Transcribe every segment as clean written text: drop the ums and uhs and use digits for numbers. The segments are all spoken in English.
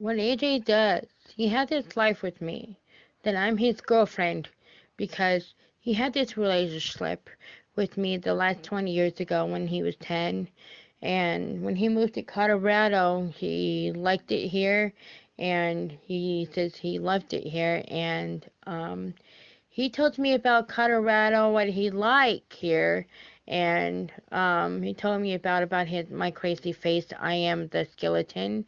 what AJ does, he had this life with me, that I'm his girlfriend, because he had this relationship with me the last 20 years ago when he was 10. And when he moved to Colorado, he liked it here, and he says he loved it here. And he told me about Colorado, what he liked here, and he told me about his my crazy face. I am the skeleton,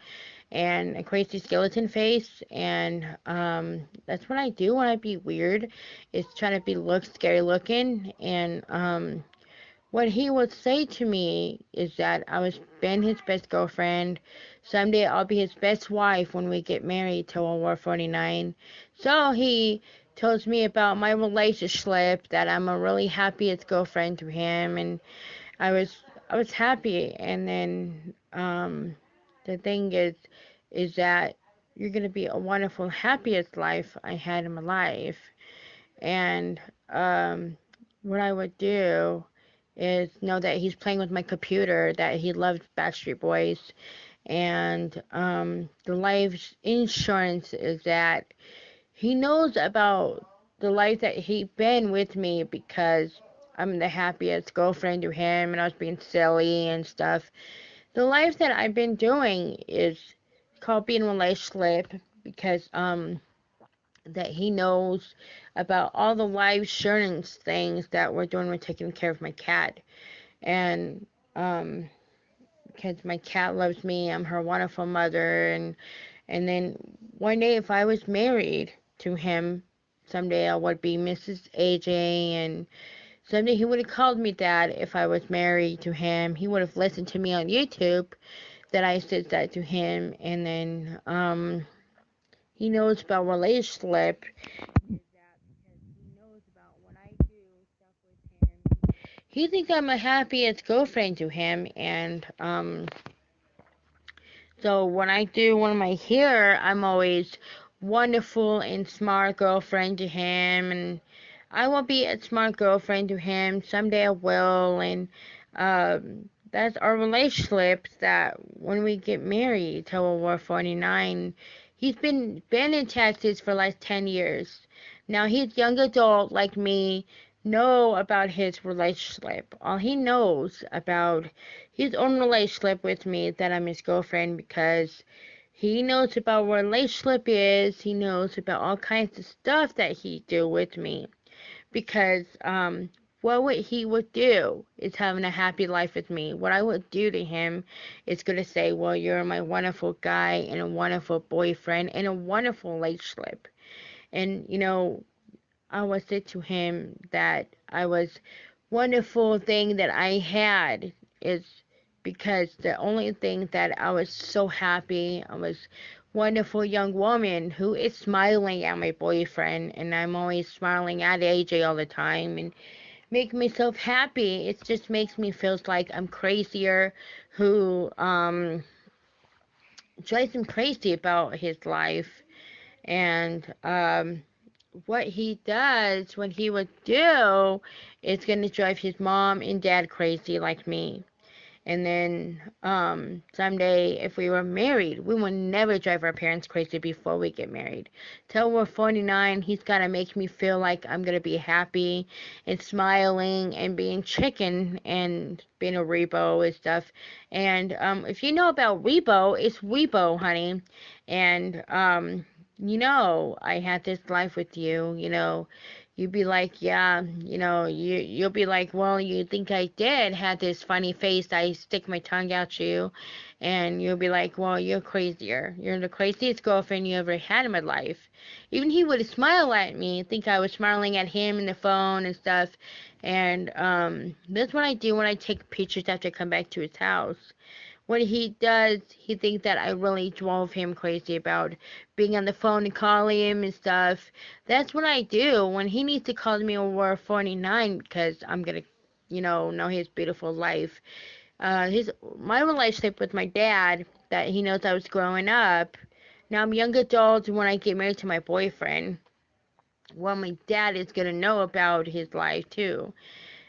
and a crazy skeleton face, and that's what I do when I be weird, is trying to be look scary looking. And what he would say to me is that I was been his best girlfriend. Someday I'll be his best wife when we get married till we're 49. So he tells me about my relationship, that I'm a really happiest girlfriend to him, and I was I was happy. And then the thing is that you're gonna be a wonderful, happiest life I had in my life. And what I would do is know that he's playing with my computer, that he loves Backstreet Boys, and the life insurance is that he knows about the life that he been with me, because I'm the happiest girlfriend to him, and I was being silly and stuff. The life that I've been doing is called being in a relationship, because that he knows about all the life insurance things that we're doing. We're taking care of my cat, and um because my cat loves me, I'm her wonderful mother. And then one day, if I was married to him, someday I would be Mrs. AJ, and someday he would have called me that. If I was married to him, he would have listened to me on YouTube that I said that to him. And then he knows about relationship, is that because he knows about what I do stuff with him. He thinks I'm a happiest girlfriend to him. And so when I do one of my hair, I'm always wonderful and smart girlfriend to him, and I will be a smart girlfriend to him. Someday I will. And that's our relationship, that when we get married till we're 49. He's been in Texas for like 10 years. Now he's young adult like me, know about his relationship. All he knows about his own relationship with me, that I'm his girlfriend, because he knows about what a relationship is. He knows about all kinds of stuff that he do with me, because what would he would do is having a happy life with me. What I would do to him is gonna say, well, you're my wonderful guy and a wonderful boyfriend and a wonderful relationship. And I would say to him that I was wonderful thing that I had is because the only thing that I was so happy, I was wonderful young woman who is smiling at my boyfriend, and I'm always smiling at AJ all the time and make myself happy. It just makes me feel like I'm crazier, who drives him crazy about his life. And what he does, what he would do, is going to drive his mom and dad crazy like me. And then someday, if we were married, we would never drive our parents crazy before we get married. Till we're 49, he's got to make me feel like I'm going to be happy and smiling and being chicken and being a Rebo and stuff. And if you know about Rebo, it's Rebo, honey. And I had this life with you. You'd be like, yeah, you'll be like, well, you think I did had this funny face, I stick my tongue at you, and you'll be like, well, you're crazier. You're the craziest girlfriend you ever had in my life. Even he would smile at me, think I was smiling at him in the phone and stuff. And that's what I do when I take pictures after I come back to his house. What he does, he thinks that I really drove him crazy about being on the phone and calling him and stuff. That's what I do when he needs to call me over 49, because I'm gonna, know his beautiful life. His My relationship with my dad, that he knows I was growing up. Now I'm young adult when I get married to my boyfriend. Well, my dad is gonna know about his life too.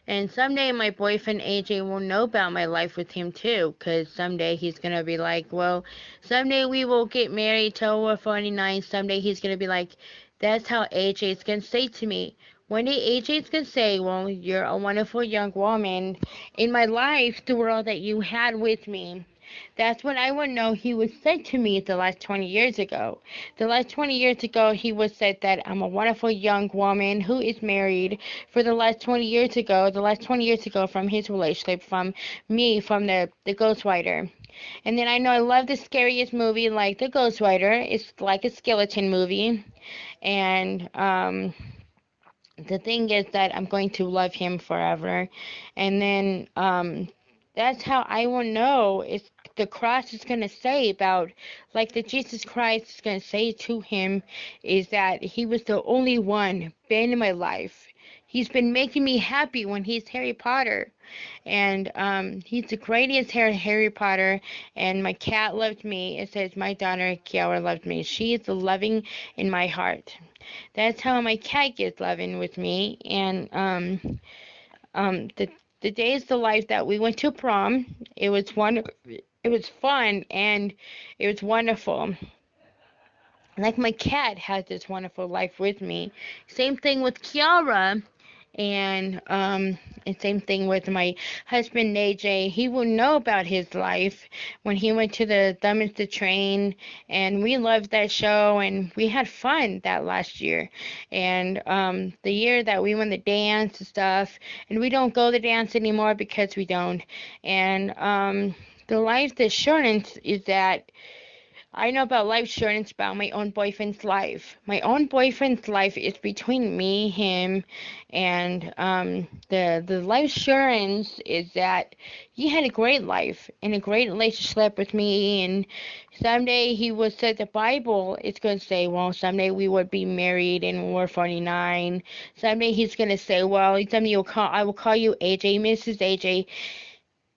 And someday my boyfriend AJ will know about my life with him too, because someday he's gonna be like, well, someday we will get married till we're 49. Someday he's gonna be like, that's how AJ's gonna say to me. One day AJ's gonna say, well, you're a wonderful young woman in my life, the world that you had with me. That's what I would know he was said to me the last 20 years ago. The last 20 years ago, he was said that I'm a wonderful young woman who is married. For the last 20 years ago, from his relationship, from me, from the ghostwriter. And then I know I love the scariest movie like the ghostwriter. It's like a skeleton movie. And the thing is that I'm going to love him forever. And then that's how I will know it's the cross is going to say about, like the Jesus Christ is going to say to him, is that he was the only one been in my life. He's been making me happy when he's Harry Potter. And he's the greatest Harry Potter. And my cat loved me. It says my daughter Kiara loved me. She is the loving in my heart. That's how my cat gets loving with me. And the days of the life that we went to prom, it was fun and it was wonderful. Like my cat has this wonderful life with me. Same thing with Kiara. And same thing with my husband AJ. He will know about his life when he went to the Dumbest to Train, and we loved that show, and we had fun that last year. And the year that we went the dance and stuff, and we don't go the dance anymore because we don't. And the life assurance is that I know about life insurance about my own boyfriend's life. My own boyfriend's life is between me, him, and the life insurance is that he had a great life and a great relationship with me. And someday he would say the Bible is going to say, well, someday we would be married and we're 49. Someday he's going to say, well, someday I will call you AJ, Mrs. AJ.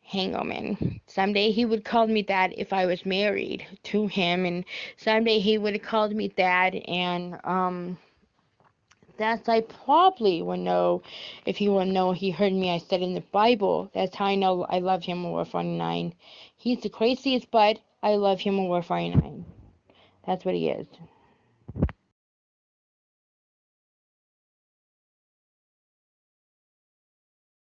Hangoman. Someday he would call me that if I was married to him, and someday he would have called me that, and that's I probably would know if he would know he heard me I said in the Bible. That's how I know I love him over 49. He's the craziest, but I love him over 49. That's what he is.